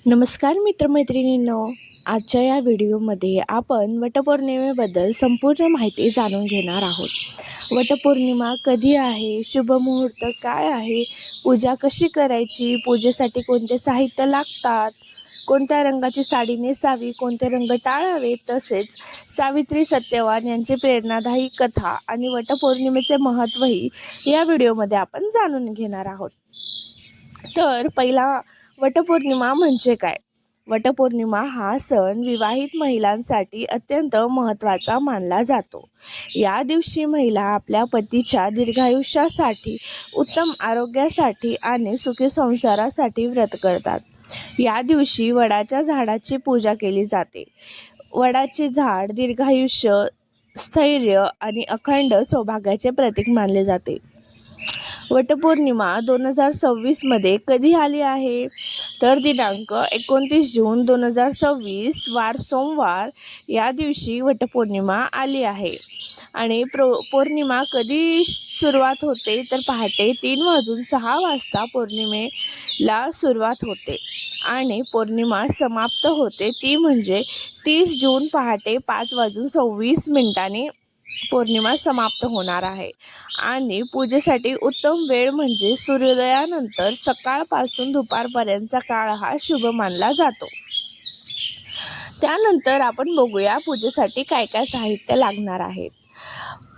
नमस्कार मित्रमैत्रिणींनो, आजच्या या व्हिडिओमध्ये आपण वटपौर्णिमेबद्दल संपूर्ण माहिती जाणून घेणार आहोत. वटपौर्णिमा कधी आहे, शुभमुहूर्त काय आहे, पूजा कशी करायची, पूजेसाठी कोणते साहित्य लागतात, कोणत्या रंगाची साडी नेसावी, कोणते रंग टाळावे, तसेच सावित्री सत्यवान यांची प्रेरणादायी कथा आणि वटपौर्णिमेचे महत्त्वही या व्हिडिओमध्ये आपण जाणून घेणार आहोत. तर पहिला, वटपौर्णिमा म्हणजे काय? वटपौर्णिमा हा सण विवाहित महिलांसाठी अत्यंत महत्त्वाचा मानला जातो. या दिवशी महिला आपल्या पतीच्या दीर्घायुष्यासाठी, उत्तम आरोग्यासाठी आणि सुखी संसारासाठी व्रत करतात. या दिवशी वडाच्या झाडाची पूजा केली जाते. वडाचे झाड दीर्घायुष्य, स्थैर्य आणि अखंड सौभाग्याचे प्रतीक मानले जाते. वटपौर्णिमा 2026मध्ये कधी आली आहे? तर दिनांक 29 जून 2026 वार सोमवार या दिवशी वटपौर्णिमा आली आहे. आणि पौर्णिमा कधी सुरुवात होते? तर पहाटे 3:06 पौर्णिमेला सुरुवात होते आणि पौर्णिमा समाप्त होते ती म्हणजे 30 जून पहाटे 5:26 पौर्णिमा समाप्त होणार आहे. आणि पूजेसाठी उत्तम वेळ म्हणजे सूर्योदयानंतर सकाळपासून दुपारपर्यंतचा काळ हा शुभ मानला जातो. त्यानंतर आपण बघूया पूजेसाठी काय काय साहित्य लागणार आहे.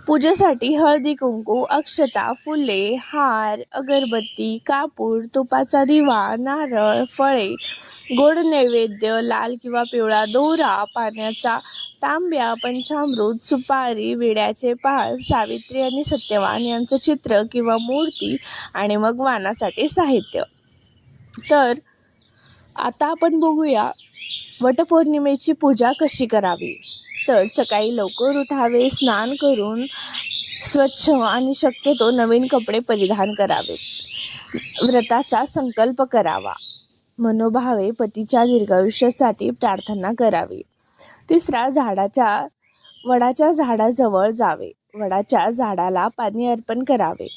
पूजेसाठी हळदी कुंकू, अक्षता, फुले, हार, अगरबत्ती, कापूर, तुपाचा दिवा, नारळ, फळे, गोड नैवेद्य, लाल किंवा पिवळा दोरा, पाण्याचा तांब्या, पंचामृत, सुपारी, विड्याचे पान, सावित्री आणि सत्यवान यांचं चित्र किंवा मूर्ती आणि मग वाणासाठी साहित्य. तर आता आपण बघूया वटपौर्णिमेची पूजा कशी करावी. तर सकाळी लवकर उठावे, स्नान करून स्वच्छ आणि शक्यतो नवीन कपडे परिधान करावेत. व्रताचा संकल्प करावा. मनोभावे पतीच्या दीर्घायुष्यासाठी प्रार्थना करावी. तिसरा, वडाच्या झाडाजवळ जावे. वडाच्या झाडाला पाणी अर्पण करावे.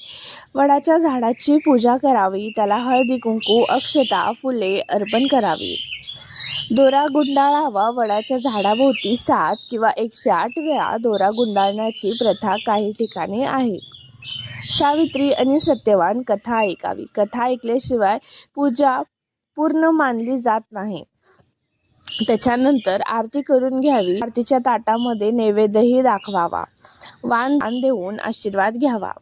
वडाच्या झाडाची पूजा करावी. त्याला हळदी कुंकू, अक्षता, फुले अर्पण करावी. दोरा गुंडाळावा. वडाच्या झाडाभोवती 7 किंवा 108 वेळा दोरा गुंडाळण्याची प्रथा काही ठिकाणी आहे. सावित्री आणि सत्यवान कथा ऐकावी. कथा ऐकल्याशिवाय पूजा पूर्ण मानली जात नाही. त्याच्यानंतर आरती करून घ्यावी. आरतीच्या ताटामध्ये नैवेद्यही दाखवावा. वाण देऊन आशीर्वाद घ्यावा.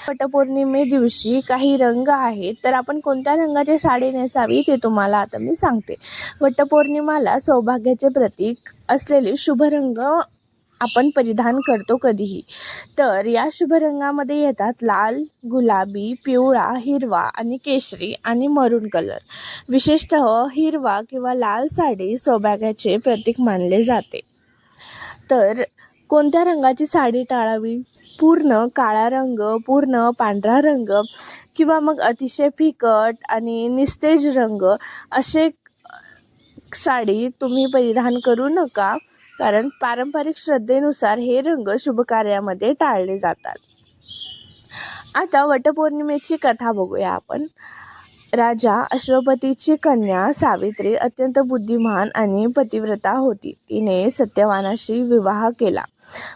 वटपौर्णिमे दिवशी काही रंग आहेत, तर आपण कोणत्या रंगाची साडी नेसावी ते तुम्हाला आता मी सांगते. वटपौर्णिमाला सौभाग्याचे प्रतीक असलेले शुभ रंग आपण परिधान करतो कधीही. तर या शुभ रंगामध्ये येतात लाल, गुलाबी, पिवळा, हिरवा आणि केशरी आणि मरून कलर. विशेषतः हिरवा किंवा लाल साडी सौभाग्याचे प्रतीक मानले जाते. तर कोणत्या रंगाची साडी टाळावी? पूर्ण काळा रंग, पूर्ण पांढरा रंग किंवा मग अतिशय फिकट आणि निस्तेज रंग असे साडी तुम्ही परिधान करू नका, कारण पारंपरिक श्रद्धेनुसार हे रंग शुभ कार्यामध्ये टाळले जातात. आता वटपौर्णिमेची कथा बघूया आपण. राजा अश्वपतीची कन्या सावित्री अत्यंत बुद्धिमान आणि पतिव्रता होती. तिने सत्यवानाशी विवाह केला,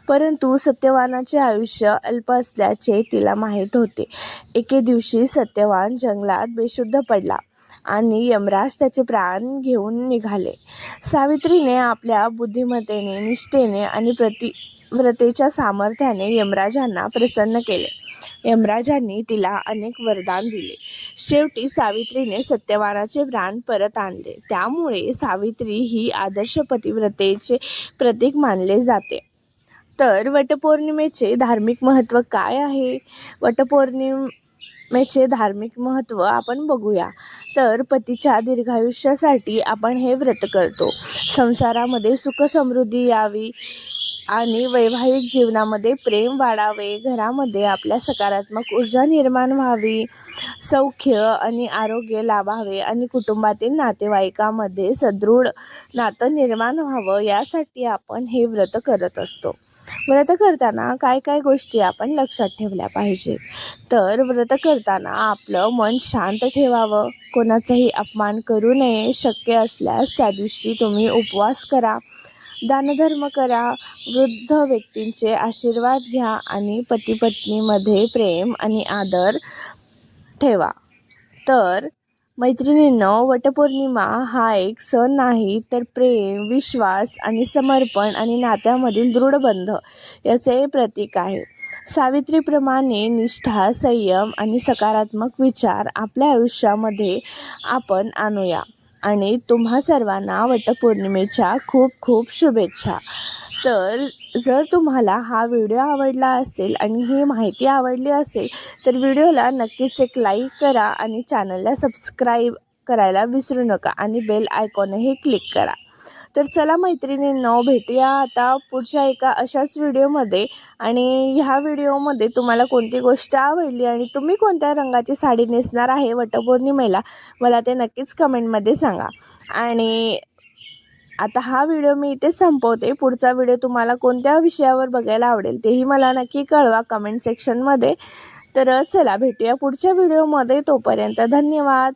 परंतु सत्यवानाचे आयुष्य अल्प असल्याचे तिला माहीत होते. एके दिवशी सत्यवान जंगलात बेशुद्ध पडला आणि यमराज त्याचे प्राण घेऊन निघाले. सावित्रीने आपल्या बुद्धिमत्तेने, निष्ठेने आणि पतिव्रतेच्या सामर्थ्याने यमराजांना प्रसन्न केले. यमराजांनी तिला अनेक वरदान दिले. शेवटी सावित्रीने सत्यवानाचे प्राण परत आणले. त्यामुळे सावित्री ही आदर्श पतिव्रतेचे प्रतीक मानले जाते. तर वटपौर्णिमेचे धार्मिक महत्त्व काय आहे? वटपौर्णिमेचे धार्मिक महत्त्व आपण बघूया. तर पतीच्या दीर्घायुष्यासाठी आपण हे व्रत करतो. संसारामध्ये सुख समृद्धी यावी आणि वैवाहिक जीवनामध्ये प्रेम वाढावे, घरामध्ये आपल्या सकारात्मक ऊर्जा निर्माण व्हावी, सौख्य आणि आरोग्य लाभावे आणि कुटुंबातील नातेवाईकांमध्ये सदृढ नातं निर्माण व्हावं, यासाठी आपण हे व्रत करत असतो. व्रत करताना काय काय गोष्टी आपण लक्षात ठेवल्या पाहिजे. तर व्रत करताना आपलं मन शांत ठेवावं, कोणाचाही अपमान करू नये. शक्य असल्यास त्या दिवशी तुम्ही उपवास करा, दानधर्म करा, वृद्ध व्यक्तींचे आशीर्वाद घ्या आणि पती पत्नीमध्ये प्रेम आणि आदर ठेवा. तर मैत्रिणींनो, वटपौर्णिमा हा एक सण नाही, तर प्रेम, विश्वास आणि समर्पण आणि नात्यामधील दृढ बंध याचे प्रतीक आहे. सावित्रीप्रमाणे निष्ठा, संयम आणि सकारात्मक विचार आपल्या आयुष्यामध्ये आपण आणूया. आणि तुम्हा सर्वांना वटपौर्णिमेच्या खूप खूप शुभेच्छा. तर जर तुम्हाला हा व्हिडिओ आवडला असेल आणि ही माहिती आवडली असेल तर व्हिडिओला नक्कीच एक लाईक करा आणि चॅनलला सबस्क्राईब करायला विसरू नका आणि बेल आयकॉनही क्लिक करा. तर चला मैत्रिणींनो, भेटूया आता पुढच्या एका अशाच व्हिडिओमध्ये. आणि ह्या व्हिडिओमध्ये तुम्हाला कोणती गोष्ट आवडली आणि तुम्ही कोणत्या रंगाची साडी नेसणार आहे वटपौर्णिमेला, मला ते नक्कीच कमेंटमध्ये सांगा. आणि आता हा व्हिडिओ मी इथे संपवते. पुढचा व्हिडिओ तुम्हाला कोणत्या विषयावर बघायला आवडेल तेही मला नक्की कळवा कमेंट सेक्शनमध्ये. तर चला भेटूया पुढच्या व्हिडिओमध्ये. तोपर्यंत धन्यवाद.